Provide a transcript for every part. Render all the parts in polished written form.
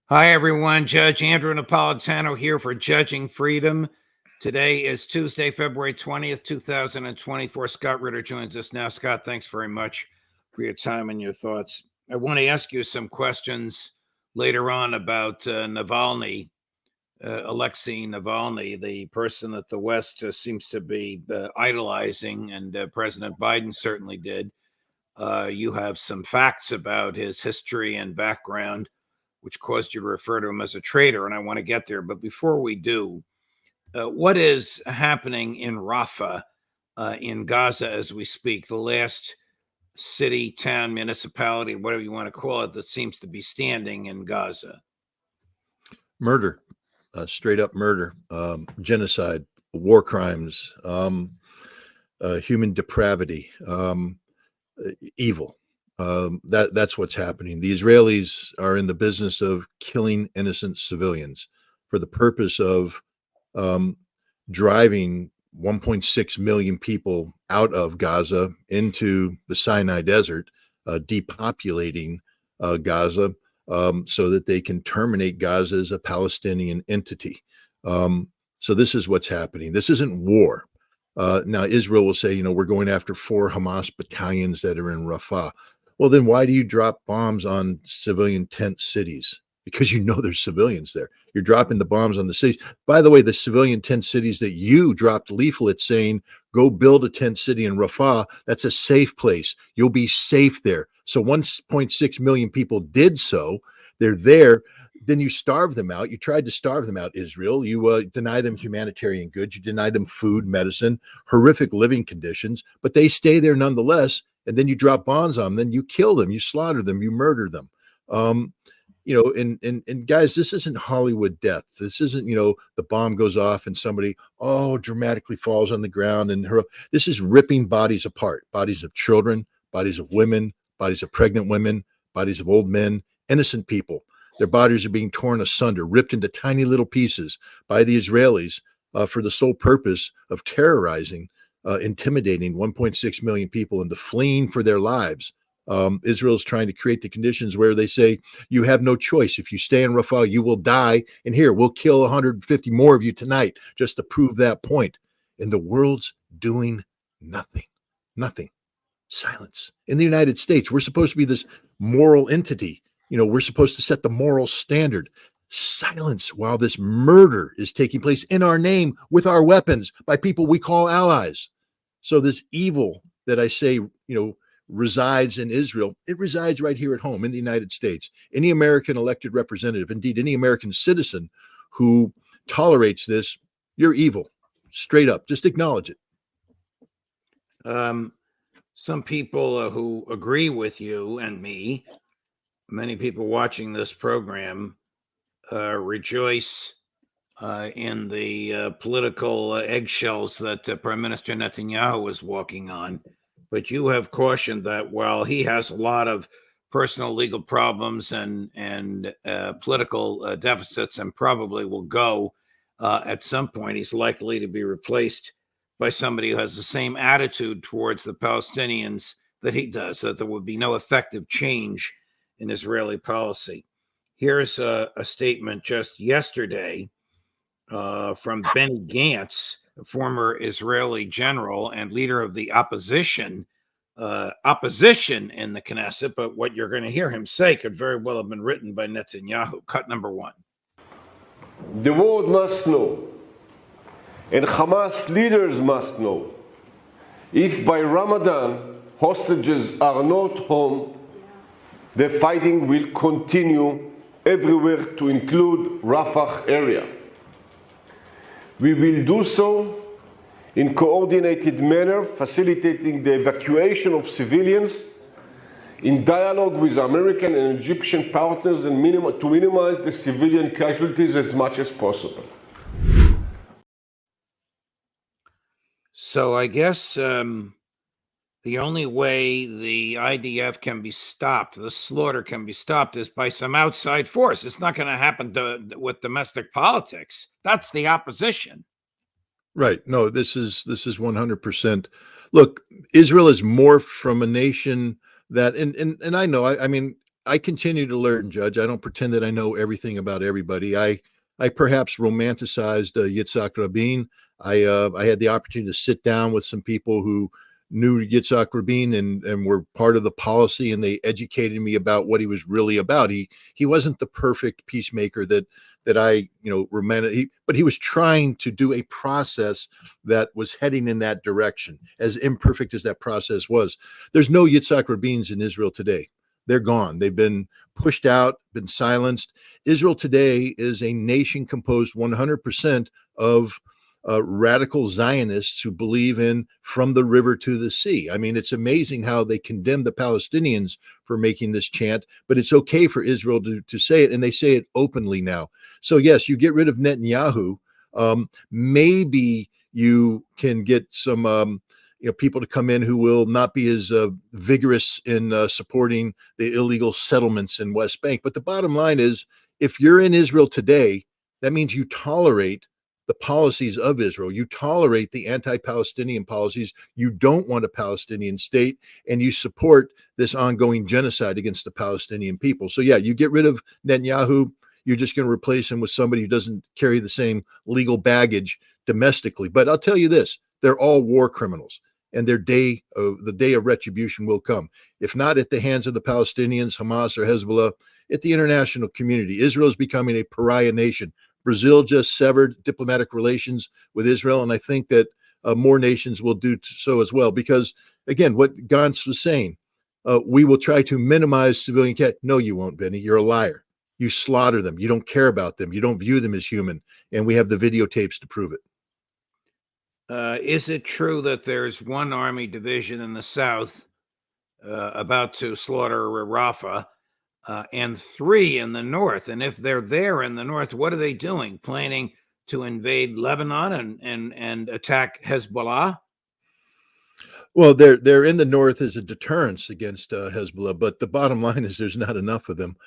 Hi, everyone. Judge Andrew Napolitano here for Judging Freedom. Today is Tuesday, February 20th, 2024. Scott Ritter joins us now. Scott, thanks very much for your time and your thoughts. I want to ask you some questions later on about Navalny, Alexei Navalny, the person that the West seems to be idolizing, and President Biden certainly did. You have some facts about his history and background, which caused you to refer to him as a traitor, and I want to get there. But before we do, what is happening in Rafah, in Gaza as we speak, the last city, town, municipality, whatever you want to call it, that seems to be standing in Gaza? Murder, straight up murder, genocide, war crimes, human depravity, evil. That's what's happening. The Israelis are in the business of killing innocent civilians for the purpose of driving 1.6 million people out of Gaza into the Sinai Desert, depopulating Gaza, so that they can terminate Gaza as a Palestinian entity. So this is what's happening. This isn't war. Now, Israel will say, we're going after 4 Hamas battalions that are in Rafah. Well, then why do you drop bombs on civilian tent cities? Because there's civilians there. You're dropping the bombs on the cities. By the way, the civilian tent cities that you dropped leaflets saying, go build a tent city in Rafah, that's a safe place. You'll be safe there. So 1.6 million people did so. They're there. Then you starve them out. You tried to starve them out, Israel. You deny them humanitarian goods. You deny them food, medicine, horrific living conditions, but they stay there nonetheless. And then you drop bombs on them. Then you kill them. You slaughter them. You murder them. And guys, this isn't Hollywood death. This isn't, the bomb goes off and somebody, dramatically falls on the ground. This is ripping bodies apart, bodies of children, bodies of women, bodies of pregnant women, bodies of old men, innocent people. Their bodies are being torn asunder, ripped into tiny little pieces by the Israelis for the sole purpose of terrorizing, intimidating 1.6 million people into fleeing for their lives. Israel's trying to create the conditions where they say you have no choice. If you stay in Rafah, you will die. And here, we'll kill 150 more of you tonight just to prove that point. And the world's doing nothing. Nothing. Silence. In the United States, we're supposed to be this moral entity. We're supposed to set the moral standard. Silence while this murder is taking place in our name with our weapons by people we call allies. So this evil that I say, resides in Israel, it resides right here at home in the United States. Any American elected representative, indeed any American citizen who tolerates this, you're evil. Straight up, just acknowledge it. Some people who agree with you and me, many people watching this program, rejoice in the political eggshells that Prime Minister Netanyahu is walking on. But you have cautioned that while he has a lot of personal legal problems and political deficits and probably will go at some point, he's likely to be replaced by somebody who has the same attitude towards the Palestinians that he does, that there would be no effective change in Israeli policy. Here's a statement just yesterday from Benny Gantz, a former Israeli general and leader of the opposition in the Knesset, but what you're going to hear him say could very well have been written by Netanyahu. Cut number 1. The world must know, and Hamas leaders must know, if by Ramadan hostages are not home, the fighting will continue everywhere to include Rafah area. We will do so in coordinated manner, facilitating the evacuation of civilians in dialogue with American and Egyptian partners and to minimize the civilian casualties as much as possible. So I guess the only way the IDF can be stopped, the slaughter can be stopped, is by some outside force. It's not going to happen with domestic politics. That's the opposition. Right. No, this is 100%. Look, Israel is morphed from a nation that, and I know, I mean, I continue to learn, Judge. I don't pretend that I know everything about everybody. I perhaps romanticized Yitzhak Rabin. I had the opportunity to sit down with some people who knew Yitzhak Rabin and were part of the policy, and they educated me about what he was really about. He wasn't the perfect peacemaker that I romantic, but he was trying to do a process that was heading in that direction. As imperfect as that process was, there's no Yitzhak Rabins in Israel today. They're gone. They've been pushed out, been silenced. Israel today is a nation composed 100% of radical Zionists who believe in from the river to the sea. I mean, it's amazing how they condemn the Palestinians for making this chant, but it's okay for Israel to say it, and they say it openly now. So yes, you get rid of Netanyahu. Maybe you can get some people to come in who will not be as vigorous in supporting the illegal settlements in West Bank. But the bottom line is, if you're in Israel today, that means you tolerate the policies of Israel. You tolerate the anti-Palestinian policies. You don't want a Palestinian state, and you support this ongoing genocide against the Palestinian people. So yeah, you get rid of Netanyahu. You're just going to replace him with somebody who doesn't carry the same legal baggage domestically. But I'll tell you this, they're all war criminals, and the day of retribution will come. If not at the hands of the Palestinians, Hamas, or Hezbollah, at the international community. Israel is becoming a pariah nation. Brazil just severed diplomatic relations with Israel, and I think that more nations will do so as well. Because, again, what Gantz was saying, we will try to minimize civilian casualties. No, you won't, Benny. You're a liar. You slaughter them. You don't care about them. You don't view them as human, and we have the videotapes to prove it. Is it true that there's one army division in the south about to slaughter Rafah, and 3 in the north? And if they're there in the north, what are they doing? Planning to invade Lebanon and attack Hezbollah? Well, they're in the north as a deterrence against Hezbollah, but the bottom line is there's not enough of them.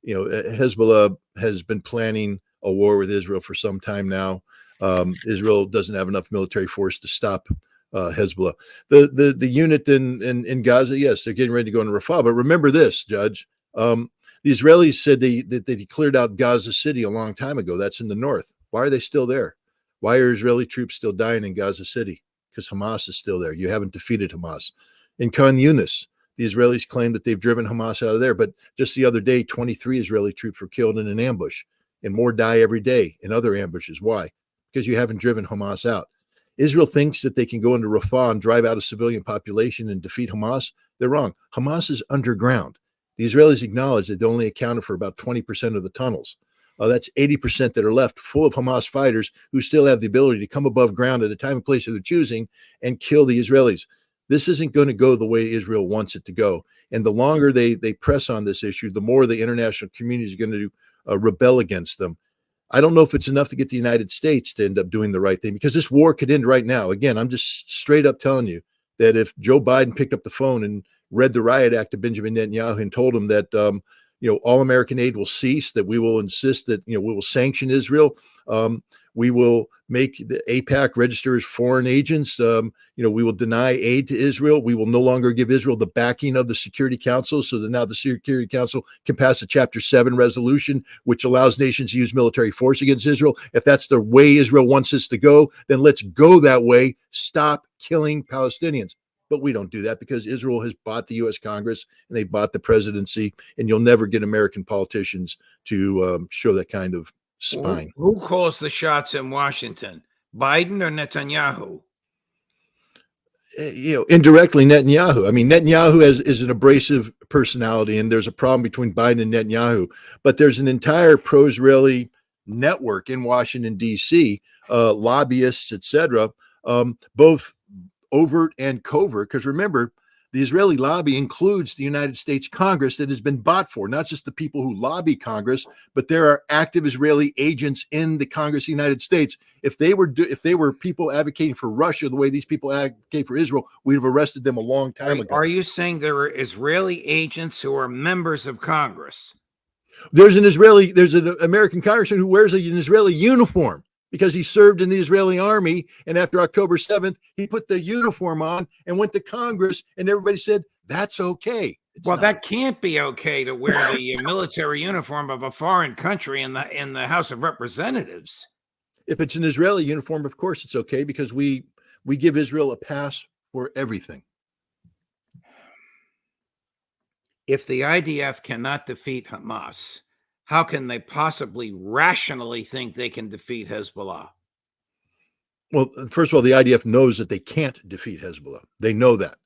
Hezbollah has been planning a war with Israel for some time now. Israel doesn't have enough military force to stop Hezbollah. The unit in Gaza, yes, they're getting ready to go into Rafah. But remember this, Judge. The Israelis said that they cleared out Gaza City a long time ago. That's in the north. Why are they still there? Why are Israeli troops still dying in Gaza City? Because Hamas is still there. You haven't defeated Hamas. In Khan Yunis, the Israelis claim that they've driven Hamas out of there. But just the other day, 23 Israeli troops were killed in an ambush, and more die every day in other ambushes. Why? Because you haven't driven Hamas out. Israel thinks that they can go into Rafah and drive out a civilian population and defeat Hamas. They're wrong. Hamas is underground. The Israelis acknowledge that they only accounted for about 20% of the tunnels. That's 80% that are left, full of Hamas fighters who still have the ability to come above ground at a time and place of their choosing and kill the Israelis. This isn't going to go the way Israel wants it to go. And the longer they press on this issue, the more the international community is going to rebel against them. I don't know if it's enough to get the United States to end up doing the right thing, because this war could end right now. Again, I'm just straight up telling you that if Joe Biden picked up the phone and read the riot act of Benjamin Netanyahu and told him that, all American aid will cease, that we will insist that, we will sanction Israel. We will make the AIPAC register as foreign agents. We will deny aid to Israel. We will no longer give Israel the backing of the Security Council, so that now the Security Council can pass a Chapter 7 resolution, which allows nations to use military force against Israel. If that's the way Israel wants us to go, then let's go that way. Stop killing Palestinians. But we don't do that, because Israel has bought the U.S. Congress and they bought the presidency, and you'll never get American politicians to show that kind of spine. Who calls the shots in Washington, Biden or Netanyahu? Indirectly Netanyahu. I mean, Netanyahu is an abrasive personality, and there's a problem between Biden and Netanyahu. But there's an entire pro-Israeli network in Washington, D.C., lobbyists, etc., both overt and covert, because remember, the Israeli lobby includes the United States Congress that has been bought for, not just the people who lobby Congress, but there are active Israeli agents in the Congress of the United States. If they were people advocating for Russia the way these people advocate for Israel, we'd have arrested them a long time ago. Are you saying there are Israeli agents who are members of Congress? There's an American congressman who wears an Israeli uniform, because he served in the Israeli army, and after October 7th, he put the uniform on and went to Congress, and everybody said, that's okay. It's Well, not. that can't be okay to wear the military uniform of a foreign country in the House of Representatives. If it's an Israeli uniform, of course it's okay, because we give Israel a pass for everything. If the IDF cannot defeat Hamas, how can they possibly rationally think they can defeat Hezbollah? Well, first of all, the IDF knows that they can't defeat Hezbollah. They know that.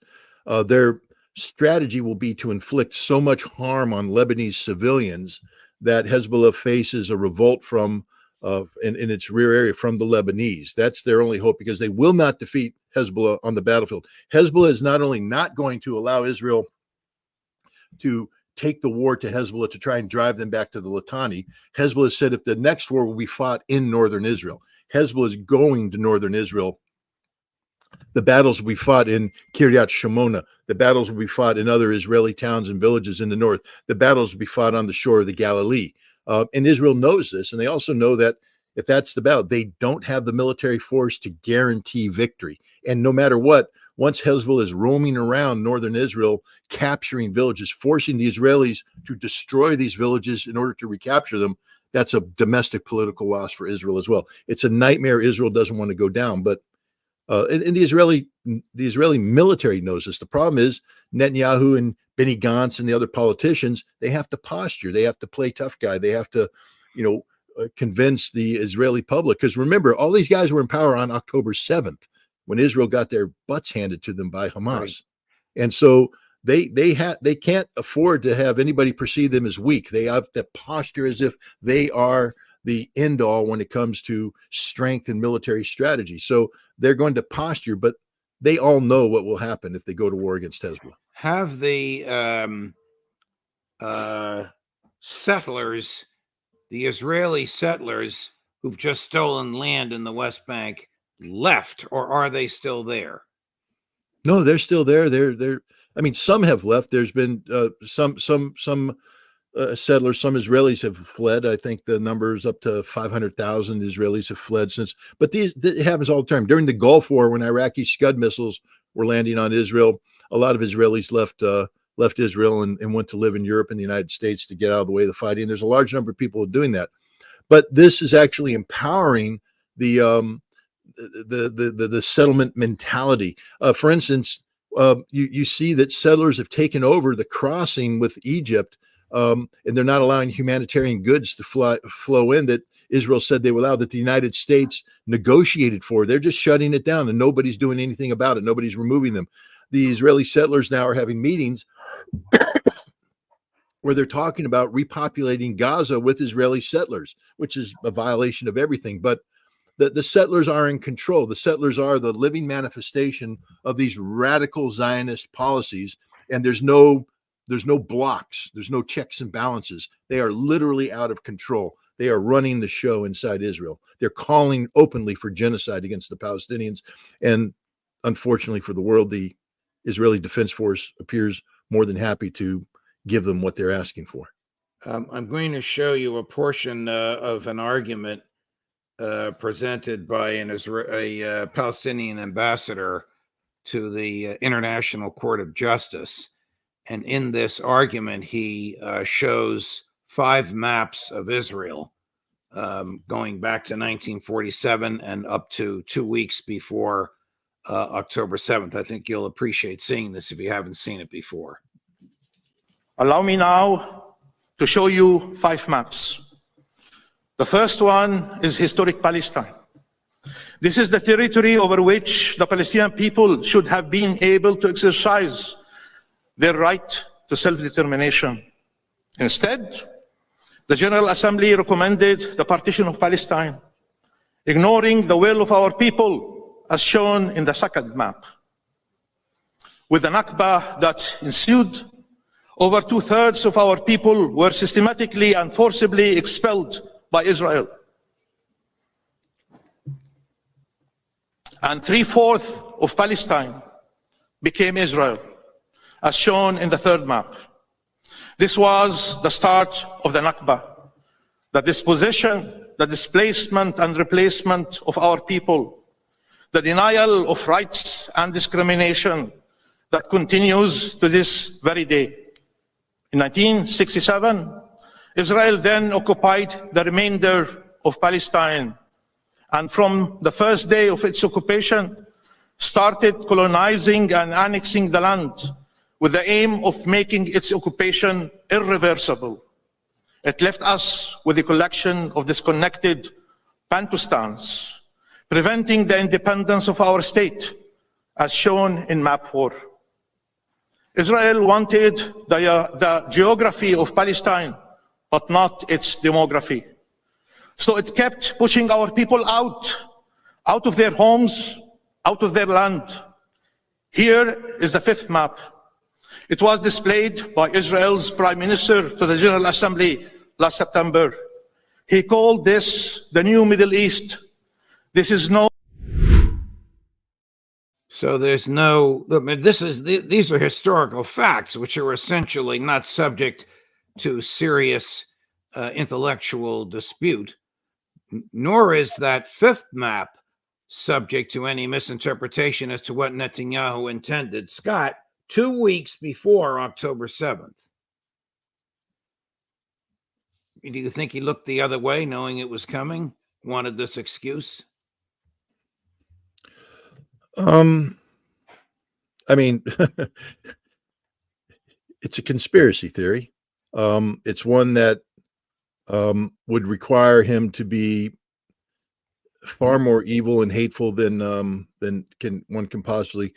Their strategy will be to inflict so much harm on Lebanese civilians that Hezbollah faces a revolt from in its rear area from the Lebanese. That's their only hope, because they will not defeat Hezbollah on the battlefield. Hezbollah is not only not going to allow Israel to take the war to Hezbollah to try and drive them back to the Litani. Hezbollah said if the next war will be fought in northern Israel. Hezbollah is going to northern Israel. The battles will be fought in Kiryat Shimona. The battles will be fought in other Israeli towns and villages in the north. The battles will be fought on the shore of the Galilee. And Israel knows this. And they also know that if that's the battle, they don't have the military force to guarantee victory. And no matter what, once Hezbollah is roaming around northern Israel, capturing villages, forcing the Israelis to destroy these villages in order to recapture them, that's a domestic political loss for Israel as well. It's a nightmare Israel doesn't want to go down. But and the Israeli military knows this. The problem is Netanyahu and Benny Gantz and the other politicians, they have to posture. They have to play tough guy. They have to, convince the Israeli public. Because remember, all these guys were in power on October 7th when Israel got their butts handed to them by Hamas. Right. And so they can't afford to have anybody perceive them as weak. They have to posture as if they are the end all when it comes to strength and military strategy. So they're going to posture, but they all know what will happen if they go to war against Hezbollah. Have the settlers, the Israeli settlers who've just stolen land in the West Bank, left, or are they still there? No, they're still there. I mean, some have left. There's been some settlers, some Israelis have fled. I think the number is up to 500,000 Israelis have fled since. But it happens all the time. During the Gulf War, when Iraqi Scud missiles were landing on Israel, a lot of Israelis left Israel and went to live in Europe and the United States to get out of the way of the fighting. There's a large number of people doing that. But this is actually empowering the settlement mentality. For instance, you see that settlers have taken over the crossing with Egypt, and they're not allowing humanitarian goods to flow in that Israel said they would allow, that the United States negotiated for. They're just shutting it down, and nobody's doing anything about it. Nobody's removing them. The Israeli settlers now are having meetings where they're talking about repopulating Gaza with Israeli settlers, which is a violation of everything. But the settlers are in control. The settlers are the living manifestation of these radical Zionist policies, and there's no blocks. There's no checks and balances. They are literally out of control. They are running the show inside Israel. They're calling openly for genocide against the Palestinians. And unfortunately for the world, the Israeli Defense Force appears more than happy to give them what they're asking for. I'm going to show you a portion of an argument presented by a Palestinian ambassador to the International Court of Justice. And in this argument, he shows 5 maps of Israel going back to 1947 and up to 2 weeks before October 7th. I think you'll appreciate seeing this if you haven't seen it before. Allow me now to show you 5 maps. The first one is historic Palestine. This is the territory over which the Palestinian people should have been able to exercise their right to self-determination. Instead, the General Assembly recommended the partition of Palestine, ignoring the will of our people, as shown in the second map. With the Nakba that ensued, over 2/3 of our people were systematically and forcibly expelled by Israel. And 3/4 of Palestine became Israel, as shown in the third map. This was the start of the Nakba, the dispossession, the displacement and replacement of our people, the denial of rights and discrimination that continues to this very day. In 1967, Israel then occupied the remainder of Palestine, and from the first day of its occupation, started colonizing and annexing the land with the aim of making its occupation irreversible. It left us with a collection of disconnected Bantustans, preventing the independence of our state, as shown in map 4. Israel wanted the geography of Palestine, but not its demography. So it kept pushing our people out of their homes, out of their land. Here is the 5th map. It was displayed by Israel's Prime Minister to the General Assembly last September. He called this the new Middle East. This is no. So there's no, I mean, these are historical facts, which are essentially not subject to serious intellectual dispute, nor is that 5th map subject to any misinterpretation as to what Netanyahu intended. Scott, 2 weeks before October 7th, do you think he looked the other way, knowing it was coming, wanted this excuse? I mean, it's a conspiracy theory. It's one that would require him to be far more evil and hateful than one can possibly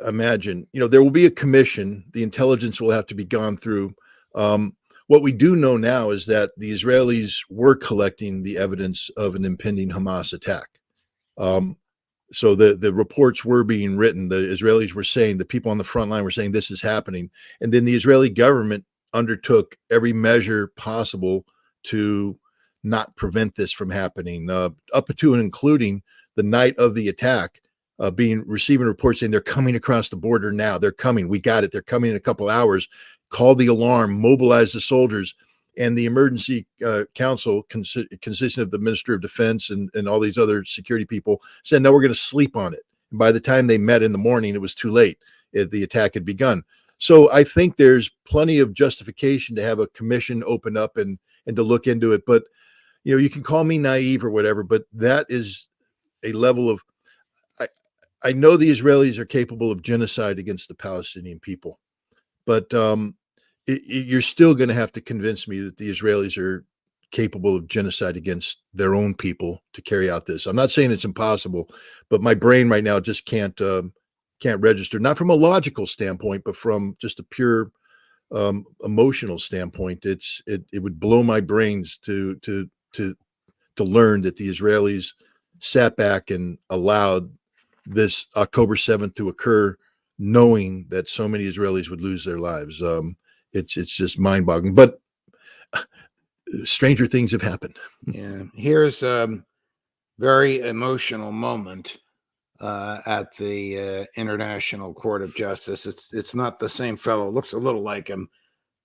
imagine. You know, there will be a commission. The intelligence will have to be gone through. What we do know now is that the Israelis were collecting the evidence of an impending Hamas attack. So the reports were being written. The Israelis were saying, the people on the front line were saying this is happening. And then the Israeli government undertook every measure possible to not prevent this from happening, up to and including the night of the attack, receiving reports saying they're coming across the border now. They're coming. We got it. They're coming in a couple hours. Call the alarm, mobilize the soldiers. And the emergency council, consisting of the Minister of Defense and all these other security people, said, no, we're going to sleep on it. And by the time they met in the morning, it was too late. The attack had begun. So I think there's plenty of justification to have a commission open up and to look into it. But, you know, you can call me naive or whatever, but that is a level of, I know the Israelis are capable of genocide against the Palestinian people, but you're still going to have to convince me that the Israelis are capable of genocide against their own people to carry out this. I'm not saying it's impossible, but my brain right now just can't register, not from a logical standpoint, but from just a pure emotional standpoint. It would blow my brains to learn that the Israelis sat back and allowed this October 7th to occur, knowing that so many Israelis would lose their lives. It's just mind-boggling, but stranger things have happened. Yeah, here's a very emotional moment at the International Court of Justice. It's not the same fellow. It looks a little like him,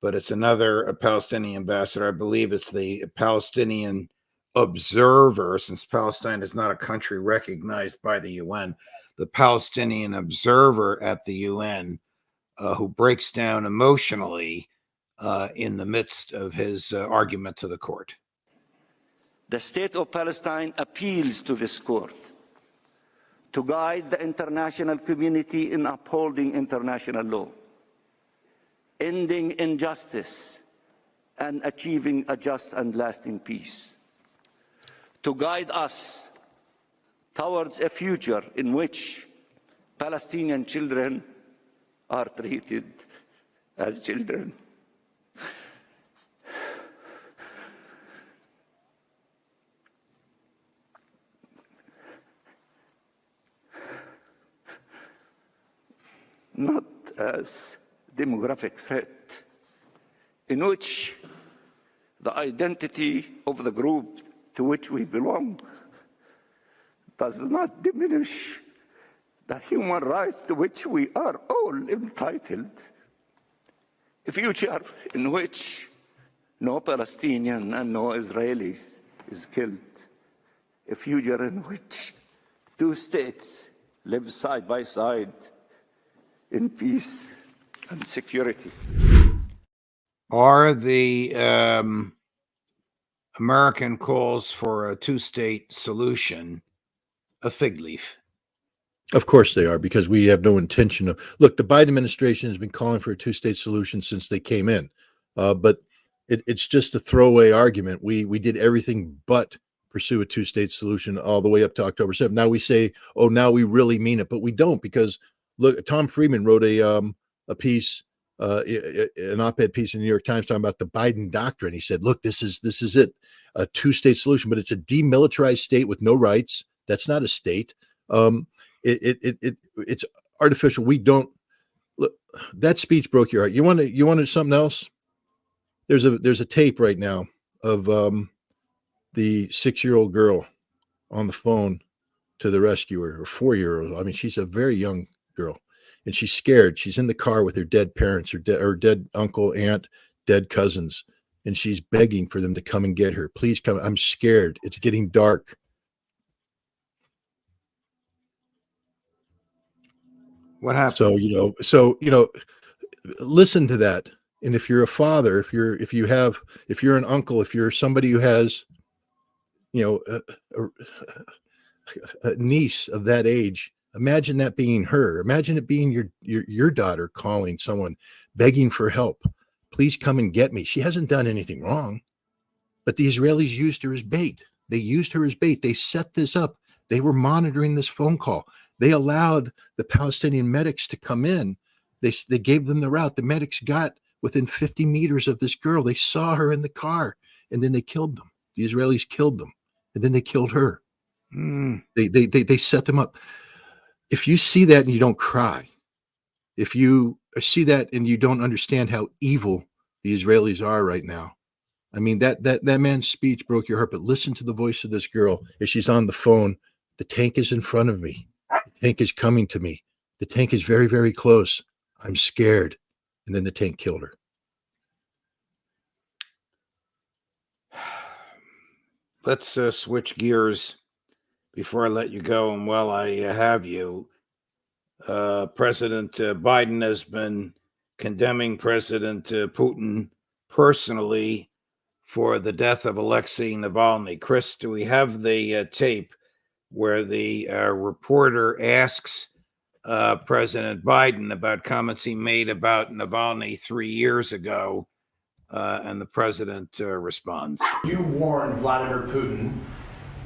but it's another Palestinian ambassador. I believe it's the Palestinian Observer, since Palestine is not a country recognized by the UN. The Palestinian Observer at the UN, who breaks down emotionally in the midst of his argument to the court. The state of Palestine appeals to this court to guide the international community in upholding international law, ending injustice, and achieving a just and lasting peace. To guide us towards a future in which Palestinian children are treated as children. Not as demographic threat, in which the identity of the group to which we belong does not diminish the human rights to which we are all entitled. A future in which no Palestinian and no Israelis is killed. A future in which two states live side by side in peace and security. Are the American calls for a two-state solution a fig leaf? Of course they are, because we have no intention of. Look, the Biden administration has been calling for a two-state solution since they came in, but it's just a throwaway argument. We did everything but pursue a two-state solution all the way up to October 7th. Now we say, oh, now we really mean it, but we don't, because look, Tom Friedman wrote a piece, an op-ed piece in the New York Times talking about the Biden doctrine. He said, look, this is it, a two-state solution, but it's a demilitarized state with no rights. That's not a state. It's artificial. We don't look. That speech broke your heart. You wanted something else? There's a tape right now of the 6-year-old girl on the phone to the rescuer, or 4-year-old. I mean, she's a very young girl, and she's scared. She's in the car with her dead parents, her dead uncle, aunt, dead cousins, and she's begging for them to come and get her. Please come. I'm scared. It's getting dark. What happened? So listen to that. And if you're a father, if you're an uncle, if you're somebody who has, a niece of that age, imagine that being her. Imagine it being your daughter calling someone, begging for help. Please come and get me. She hasn't done anything wrong, but the Israelis used her as bait. They used her as bait. They set this up. They were monitoring this phone call. They allowed the Palestinian medics to come in. They gave them the route. The medics got within 50 meters of this girl. They saw her in the car, and then they killed them. The Israelis killed them, and then they killed her. They set them up. If you see that and you don't cry, if you see that and you don't understand how evil the Israelis are right now, I mean, that man's speech broke your heart. But listen to the voice of this girl as she's on the phone. The tank is in front of me. The tank is coming to me. The tank is very, very close. I'm scared. And then the tank killed her. Let's switch gears before I let you go. And while I have you, President Biden has been condemning President Putin personally for the death of Alexei Navalny. Chris, do we have the tape where the reporter asks President Biden about comments he made about Navalny 3 years ago, and the president responds? You warned Vladimir Putin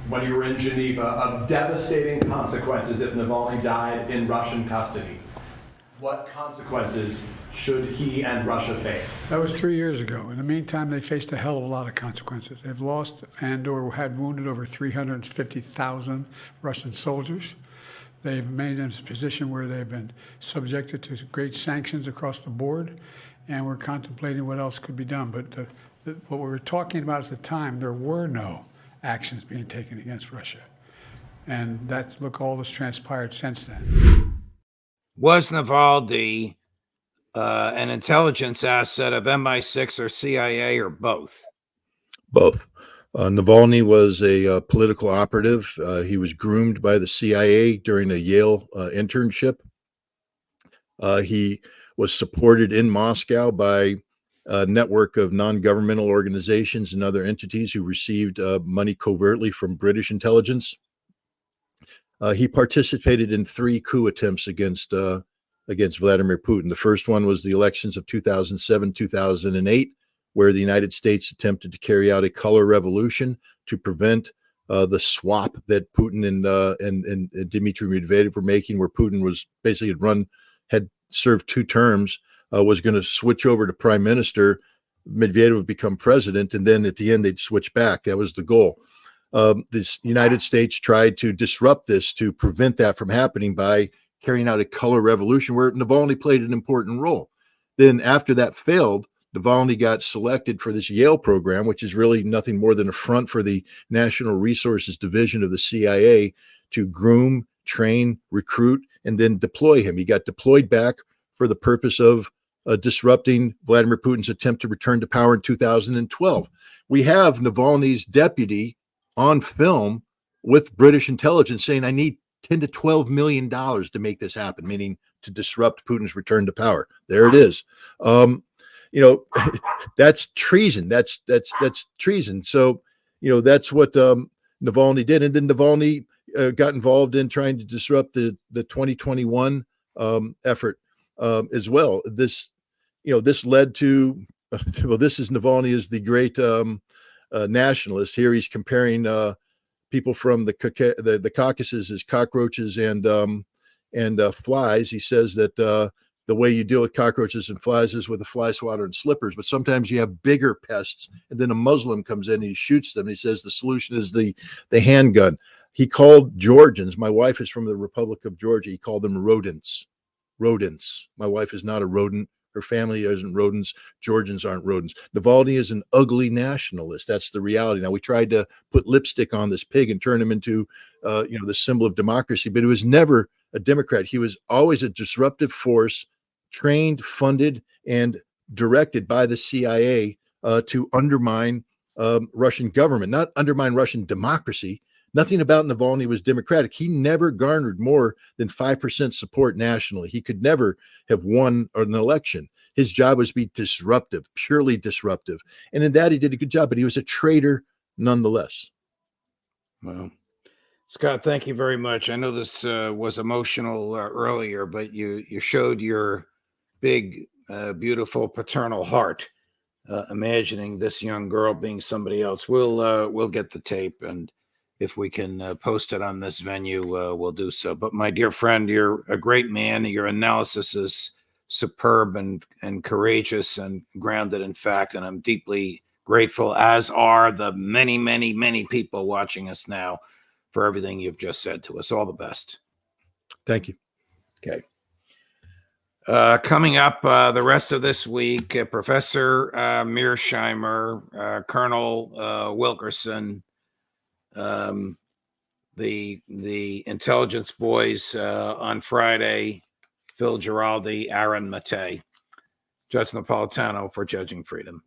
when you were in Geneva of devastating consequences if Navalny died in Russian custody. What consequences should he and Russia face? That was 3 years ago. In the meantime, they faced a hell of a lot of consequences. They've lost and or had wounded over 350,000 Russian soldiers. They've made them in a position where they've been subjected to great sanctions across the board, and we're contemplating what else could be done. But what we were talking about at the time, there were no actions being taken against Russia. And look, all that's transpired since then. Was Navalny an intelligence asset of MI6 or CIA or both? Both. Navalny was a political operative. He was groomed by the CIA during a Yale internship. He was supported in Moscow by a network of non-governmental organizations and other entities who received money covertly from British intelligence. He participated in 3 coup attempts against Vladimir Putin. The first one was the elections of 2007, 2008, where the United States attempted to carry out a color revolution to prevent the swap that Putin and Dmitry Medvedev were making, where Putin was basically had served 2 terms, was going to switch over to prime minister. Medvedev would become president, and then at the end they'd switch back. That was the goal. The United States tried to disrupt this to prevent that from happening by carrying out a color revolution where Navalny played an important role. Then after that failed, Navalny got selected for this Yale program, which is really nothing more than a front for the National Resources Division of the CIA to groom, train, recruit, and then deploy him. He got deployed back for the purpose of disrupting Vladimir Putin's attempt to return to power in 2012. We have Navalny's deputy on film with British intelligence saying, I need $10 to $12 million to make this happen, meaning to disrupt Putin's return to power. There it is. you know, that's treason. That's treason. So, you know, that's what Navalny did. And then Navalny got involved in trying to disrupt the 2021 effort as well. This, you know, this led to, well, this is Navalny is the great nationalist. Here he's comparing people from the Caucasus as cockroaches and flies. He says that the way you deal with cockroaches and flies is with a fly swatter and slippers, but sometimes you have bigger pests, and then a Muslim comes in and he shoots them. He says the solution is the handgun. He called Georgians, my wife is from the Republic of Georgia, he called them rodents. Rodents. My wife is not a rodent. Her family isn't rodents. Georgians aren't rodents. Navalny is an ugly nationalist. That's the reality. Now, we tried to put lipstick on this pig and turn him into, you know, the symbol of democracy, but it was never a Democrat. He was always a disruptive force, trained, funded, and directed by the CIA to undermine Russian government, not undermine Russian democracy. Nothing about Navalny was democratic. He never garnered more than 5% support nationally. He could never have won an election. His job was to be disruptive, purely disruptive. And in that, he did a good job, but he was a traitor nonetheless. Well, Scott, thank you very much. I know this was emotional earlier, but you showed your big, beautiful paternal heart, imagining this young girl being somebody else. We'll get the tape, and if we can post it on this venue, we'll do so. But my dear friend, you're a great man. Your analysis is superb and courageous and grounded in fact, and I'm deeply grateful, as are the many, many, many people watching us now, for everything you've just said to us. All the best. Thank you. Okay. Coming up the rest of this week, Professor Mearsheimer, Colonel Wilkerson, the intelligence boys on Friday, Phil Giraldi, Aaron Mattei. Judge Napolitano for Judging Freedom.